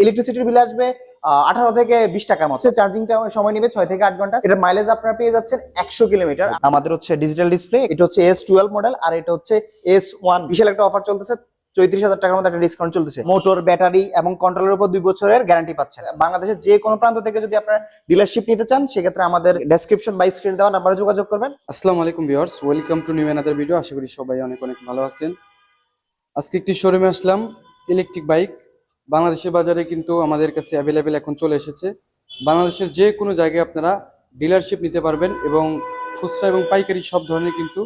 ইলেকট্রিসিটির বিল আসবে 18 থেকে 20 টাকার মতো। চার্জিংটা সময় নেবে 6 থেকে 8 ঘন্টা। এটার মাইলেজ আপনারা পেয়ে যাচ্ছেন 100 কিলোমিটার। আমাদের হচ্ছে ডিজিটাল ডিসপ্লে, এটা হচ্ছে S12 মডেল আর এটা হচ্ছে S1। বিশাল একটা অফার চলতেছে, 34,000 টাকার মতো একটা ডিসকাউন্ট চলতেছে। মোটর, ব্যাটারি এবং কন্ট্রোলের উপর 2 বছরের গ্যারান্টি পাচ্ছেন। বাংলাদেশের যে কোনো প্রান্ত থেকে যদি আপনারা ডিলারশিপ নিতে চান, সেক্ষেত্রে আমাদের ডেসক্রিপশন বা স্ক্রিন দেওয়া নাম্বারে যোগাযোগ করবেন। আসসালামু আলাইকুম viewers, welcome to new another video. আশা করি সবাই অনেক অনেক ভালো আছেন। আজকে একটি শোরুমে আসলাম, ইলেকট্রিক বাইক বাংলাদেশের বাজারে কিন্তু আমাদের কাছে অ্যাভেলেবেল এখন চলে এসেছে। বাংলাদেশের যে কোনো জায়গায় আপনারা ডিলারশিপ নিতে পারবেন এবং খুচরা এবং পাইকারি সব ধরনের কিন্তু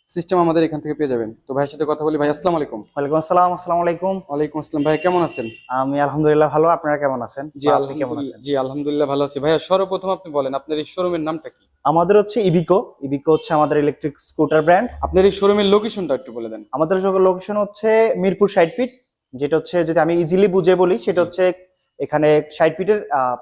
সিস্টেম আমাদের এখান থেকে পেয়ে যাবেন। তো ভাইয়ের সাথে কথা বলি। ভাই আসসালামু আলাইকুম। ওয়ালাইকুম আসসালাম। আসসালামু আলাইকুম। ওয়ালাইকুম আসসালাম। ভাই কেমন আছেন? আমি আলহামদুলিল্লাহ ভালো। আপনারা কেমন আছেন? জি আলহামদুলিল্লাহ ভালো আছি। ভাইয়া সর্বপ্রথম আপনি বলেন আপনার এই শোরুমের নামটা কি? আমাদের হচ্ছে ইভিকো। ইভিকো হচ্ছে আমাদের ইলেকট্রিক স্কুটার ব্র্যান্ড। আপনার এই শোরুমের লোকেশনটা একটু বলে দেন। আমাদের লোকেশন হচ্ছে মিরপুর 60 ফিট, যেটা হচ্ছে যদি আমি ইজিলি বুঝে বলি সেটা হচ্ছে এখানে 60 ফিটের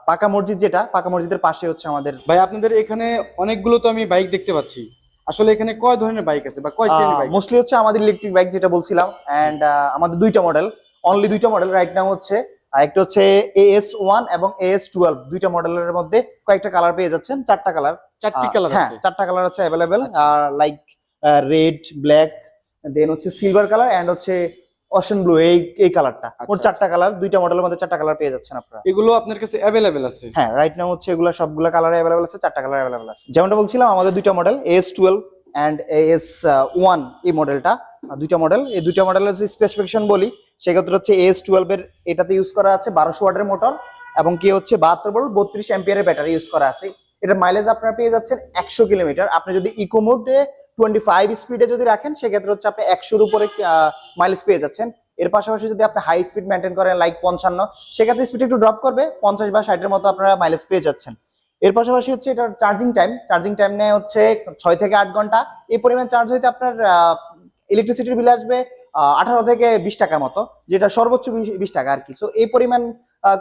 পাকা মসজিদ, যেটা পাকা মসজিদের পাশে হচ্ছে আমাদের। ভাই আপনাদের এখানে অনেকগুলো তো আমি বাইক দেখতে পাচ্ছি, আসলে এখানে কয় ধরনের বাইক আছে বা কয় শ্রেণীর বাইক? মোস্টলি হচ্ছে আমাদের ইলেকট্রিক বাইক যেটা বলছিলাম, এন্ড আমাদের দুইটা মডেল, অনলি দুইটা মডেল রাইট নাও হচ্ছে। একটা হচ্ছে AS1 এবং AS12, দুইটা মডেলের মধ্যে কয়েকটা কালার পেয়ে যাচ্ছেন। 4টা কালার, 4টি কালার হ্যাঁ আছে? 4টা কালার আছে অ্যাভেলেবেল, আচ্ছা। লাইক রেড, ব্ল্যাক, দেন হচ্ছে সিলভার কালার এন্ড হচ্ছে অশন ব্লু। এই কালারটা মোট 4টা কালার, দুইটা মডেলের মধ্যে 4টা কালার পেয়ে যাচ্ছেন আপনারা। এগুলো আপনার কাছে অ্যাভেলেবেল আছে? হ্যাঁ রাইট নাও হচ্ছে এগুলো সবগুলো কালার অ্যাভেলেবেল আছে, 4টা কালার অ্যাভেলেবেল আছে। যেমনটা বলছিলাম আমাদের দুইটা মডেল AS12 এন্ড AS1, এই মডেলটা দুইটা মডেল। এই দুইটা মডেলের যে স্পেসিফিকেশন বলি সেক্ষেত্রে হচ্ছে AS12 এর এটাতে ইউজ করা আছে 1200 ওয়াটের মোটর এবং কি হচ্ছে 72 ভোল্ট 32 অ্যাম্পিয়ারের ব্যাটারি ইউজ করা আছে। এটার মাইলেজ আপনারা পেয়ে যাচ্ছেন 100 কিলোমিটার। আপনি যদি ইকো মোডে 25 স্পিডে যদি রাখেন সেক্ষেত্রে হচ্ছে আপনি 100-এর উপরে মাইলেজ পেয়ে যাচ্ছেন। এর পাশাপাশি যদি আপনি হাই স্পিড মেনটেন করেন লাইক 55, সেক্ষেত্রে স্পিড একটু ড্রপ করবে, 50 বা 60 এর মতো আপনারা মাইলেজ পেয়ে যাচ্ছেন। এর পাশাপাশি হচ্ছে এটার চার্জিং টাইম নেয় হচ্ছে 6 থেকে 8 ঘন্টা। এই পরিমাণ চার্জ হইতে আপনার ইলেকট্রিসিটির বিল আসবে 18 থেকে 20 টাকার মতো, যেটা সর্বোচ্চ 20 টাকা আর কি। তো এই পরিমাণ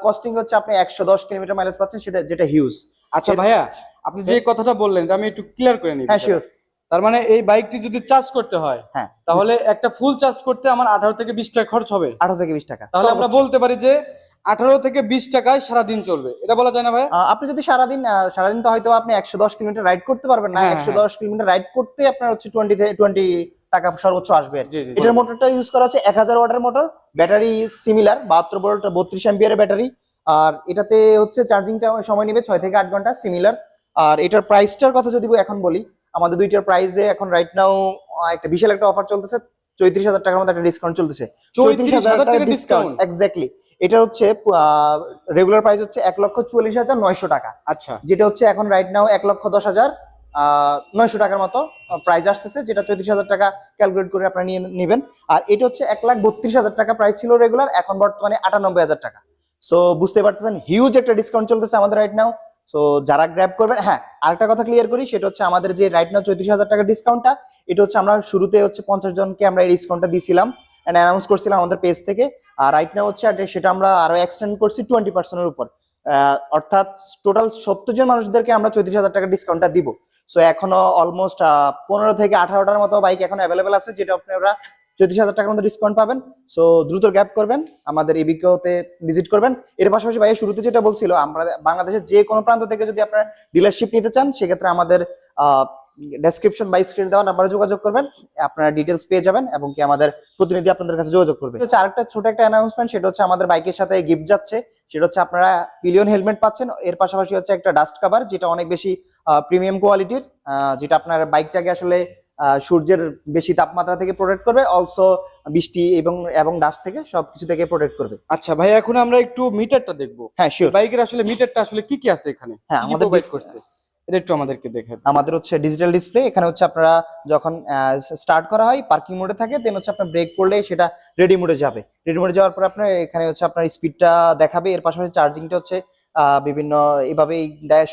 কস্টিং হচ্ছে আপনি 110 কিলোমিটার মাইলেজ পাচ্ছেন, যেটা হিউজ। আচ্ছা ভাইয়া, আপনি যে কথাটা বললেন এটা আমি একটু ক্লিয়ার করে নিই। হ্যাঁ শিওর। তার মানে এই বাইকটি যদি চার্জ করতে হয়, হ্যাঁ, তাহলে একটা ফুল চার্জ করতে আমার 18 থেকে 20 টাকা খরচ হবে। 18 থেকে 20 টাকা। তাহলে আমরা বলতে পারি যে 18 থেকে 20 টাকায় সারাদিন চলবে, এটা বলা যায় না ভাইয়া? আপনি যদি সারাদিন তো হয়তো আপনি 110 কিলোমিটার রাইড করতে পারবেন না। 110 কিলোমিটার রাইড করতে আপনার হচ্ছে 20 টাকা সর্বোচ্চ আসবে। এটার মোটরটা ইউজ করা হচ্ছে 1000 ওয়াটের মোটর, ব্যাটারি সিমিলার 72 ভোল্ট 32 অ্যাম্পিয়ারের ব্যাটারি। আর এটাতে হচ্ছে চার্জিংটা সময় নেবে 6 থেকে 8 ঘন্টা সিমিলার। আর এটার প্রাইসটার কথা যদি এখন বলি, আমাদের দুইটার প্রাইসে এখন রাইট নাও একটা বিশাল একটা অফার চলতেছে, 34,000 টাকার মতো একটা ডিসকাউন্ট চলতেছে। 34,000 টাকা ডিসকাউন্ট এক্স্যাক্টলি। এটা হচ্ছে রেগুলার প্রাইস হচ্ছে 1,44,900 টাকা। আচ্ছা, যেটা হচ্ছে এখন রাইট নাও 1,10,900 টাকার মতো প্রাইস আসতেছে, যেটা 34,000 টাকা ক্যালকুলেট করে আপনারা নিয়ে নেবেন। আর এটা হচ্ছে 1,32,000 টাকা প্রাইস ছিল রেগুলার, এখন বর্তমানে 98,000 টাকা। সো বুঝতে পারতেছেন হিউজ একটা ডিসকাউন্ট চলতেছে আমাদের রাইট নাও। সো যারা গ্র্যাব করবেন, হ্যাঁ আরেকটা কথা ক্লিয়ার করি, সেটা হচ্ছে আমাদের যে রাইট নাও 34,000 টাকা ডিসকাউন্টটা, এটা হচ্ছে আমরা শুরুতে হচ্ছে 50 জনকে আমরা এই ডিসকাউন্টটা দিয়েছিলাম এন্ড অ্যানাউন্স করছিলাম আমাদের পেজ থেকে। আর রাইট নাও হচ্ছে সেটা আমরা আরো এক্সটেন্ড করছি 20% এর উপর, অর্থাৎ টোটাল 70 জন মানুষদেরকে আমরা 34,000 টাকা ডিসকাউন্টটা দিব। সো এখনো অলমোস্ট 15 থেকে 18টার মতো বাইক এখন অ্যাভেলেবেল আছে, যেটা আপনারা 34,000 টাকার মধ্যে ডিসকাউন্ট পাবেন। সো দ্রুত গ্যাপ করবেন, আমাদের ইবিকোতে ভিজিট করবেন। এর পাশাপাশি ভাই শুরুতে যেটা বলছিল, আমরা বাংলাদেশের যে কোনো প্রান্ত থেকে যদি আপনারা ডিলারশিপ নিতে চান, সেক্ষেত্রে আমাদের ডেসক্রিপশন বা স্ক্রিন দেওয়া নাম্বারে যোগাযোগ করবেন, আপনারা ডিটেলস পেয়ে যাবেন এবং কি আমাদের প্রতিনিধি আপনাদের কাছে যোগাযোগ করবে। আরেকটা ছোট একটা অ্যানাউন্সমেন্ট, সেটা হচ্ছে আমাদের বাইকের সাথে গিফট যাচ্ছে, সেটা হচ্ছে আপনারা পিলিয়ন হেলমেট পাচ্ছেন। এর পাশাপাশি হচ্ছে একটা ডাস্ট কভার, যেটা অনেক বেশি প্রিমিয়াম কোয়ালিটির, যেটা আপনার বাইকটাকে আসলে সূর্যের বেশি তাপমাত্রা থেকে প্রোটেক্ট করবে, অলসো বৃষ্টি এবং ডাস্ট থেকে সবকিছু থেকে প্রোটেক্ট করবে। আচ্ছা ভাই, এখন আমরা একটু মিটারটা দেখবো। হ্যাঁ শিওর। বাইকের আসলে মিটারটা আসলে কি কি আছে এখানে? হ্যাঁ আমাদের করছে এটা একটু আমাদেরকে দেখে। আমাদের হচ্ছে ডিজিটাল ডিসপ্লে। এখানে হচ্ছে আপনারা যখন স্টার্ট করা হয় পার্কিং মোডে থাকে, দেন হচ্ছে আপনার ব্রেক করলে সেটা রেডি মোডে যাবে। রেডি মোডে যাওয়ার পর আপনার এখানে হচ্ছে আপনার স্পিডটা দেখাবে। এর পাশাপাশি চার্জিংটা হচ্ছে বিভিন্ন এইভাবেই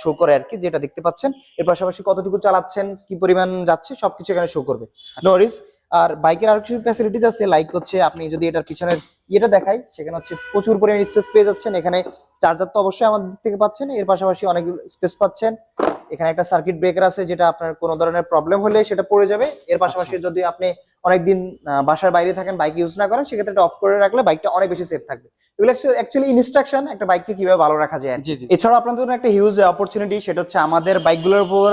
শো করে আর কি, যেটা দেখতে পাচ্ছেন। এর পাশাপাশি কতটুকু চালাচ্ছেন, কি পরিমাণ যাচ্ছে, সবকিছু এখানে শো করবে। No worries. আর বাইকের আর কিছু ফ্যাসিলিটিস আছে, লাইক হচ্ছে আপনি যদি এটার পিছনের ইয়েটা দেখাই, সেখানে হচ্ছে প্রচুর পরিমাণ স্পেস পেয়ে যাচ্ছেন। এখানে চার্জার তো অবশ্যই আমাদের দিক থেকে পাচ্ছেন, এর পাশাপাশি অনেক স্পেস পাচ্ছেন। এখানে একটা সার্কিট ব্রেকার আছে, যেটা আপনার কোনো ধরনের প্রবলেম হলে সেটা পড়ে যাবে। এর পাশাপাশি যদি আপনি অনেকদিন বাসার বাইরে থাকেন, বাইক ইউজ না করেন, সেক্ষেত্রে এটা অফ করে রাখলে বাইকটা অনেক বেশি সেফ থাকবে। এগুলো অ্যাকচুয়ালি ইনস্ট্রাকশন একটা বাইককে কিভাবে ভালো রাখা যায়। জি জি এছাড়াও আপনাদের জন্য একটা হিউজ অপরচুনিটি, সেটা হচ্ছে আমাদের বাইকগুলোর উপর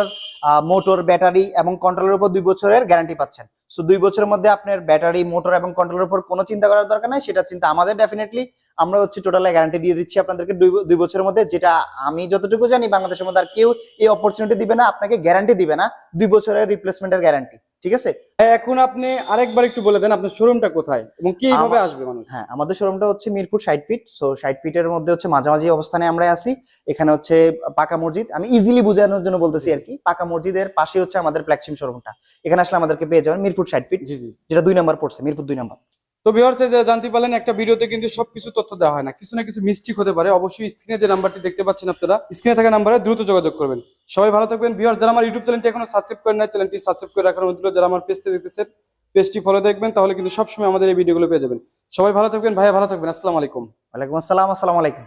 মোটর, ব্যাটারি এবং কন্ট্রোলের উপর 2 বছরের গ্যারান্টি পাচ্ছেন। সো 2 বছরের মধ্যে আপনার ব্যাটারি, মোটর এবং কন্ট্রোলের উপর কোনো চিন্তা করার দরকার নাই, সেটা চিন্তা আমাদের ডেফিনেটলি। আমরা হচ্ছে টোটাল গ্যারান্টি দিয়ে দিচ্ছি আপনাদেরকে 2 বছরের মধ্যে, যেটা আমি যতটুকু জানি বাংলাদেশের মধ্যে আর কেউ এই অপরচুনিটি দিবে না, আপনাকে গ্যারান্টি দিবে না 2 বছরের রিপ্লেসমেন্টের গ্যারান্টি। ঠিক আছে? এখন আপনি আরেকবার একটু বলে দেন আপনার শোরুমটা কোথায় এবং কিভাবে আসবে মানুষ? হ্যাঁ, আমাদের শোরুমটা হচ্ছে মিরপুর 60 ফিট। সো 60 ফিটের মধ্যে হচ্ছে মাঝামাঝি অবস্থানে আমরা আছি। এখানে হচ্ছে পাকা মসজিদ, আমি ইজিলি বোঝানোর জন্য বলতেছি আর কি, পাকা মসজিদের পাশে হচ্ছে আমাদের ফ্ল্যাগশিপ শোরুমটা। এখানে আসলে আমাদেরকে পেয়ে যাবেন মিরপুর 60 ফিট, জি জি। যেটা 2 নাম্বার পড়ছে, মিরপুর 2 নাম্বার। তো ভিউয়ার্স, যে জানতে পারলেন একটা ভিডিওতে কিন্তু সবকিছু তথ্য দেওয়া হয় না, কিছু না কিছু মিস্টেক হতে পারে। অবশ্যই স্ক্রিনে যে নাম্বারটি দেখতে পাচ্ছেন আপনারা, স্ক্রিনে থাকা নাম্বারে দ্রুত যোগাযোগ করবেন। সবাই ভালো থাকবেন। ভিউয়ার্স, যারা আমার ইউটিউব চ্যানেলটি এখনো সাবস্ক্রাইব করেন না, চ্যানেলটি সাবস্ক্রাইব করে রাখার অনুরোধ রইলো। যারা আমার পেজটি দেখতেছেন, পেজটি ফলো দেখবেন, তাহলে কিন্তু সবসময় আমাদের এই ভিডিওগুলো পেয়ে যাবেন। সবাই ভালো থাকবেন, ভাইয়া ভালো থাকবেন। আসসালামু আলাইকুম। ওয়ালাইকুম আসসালাম, আসসালামু আলাইকুম।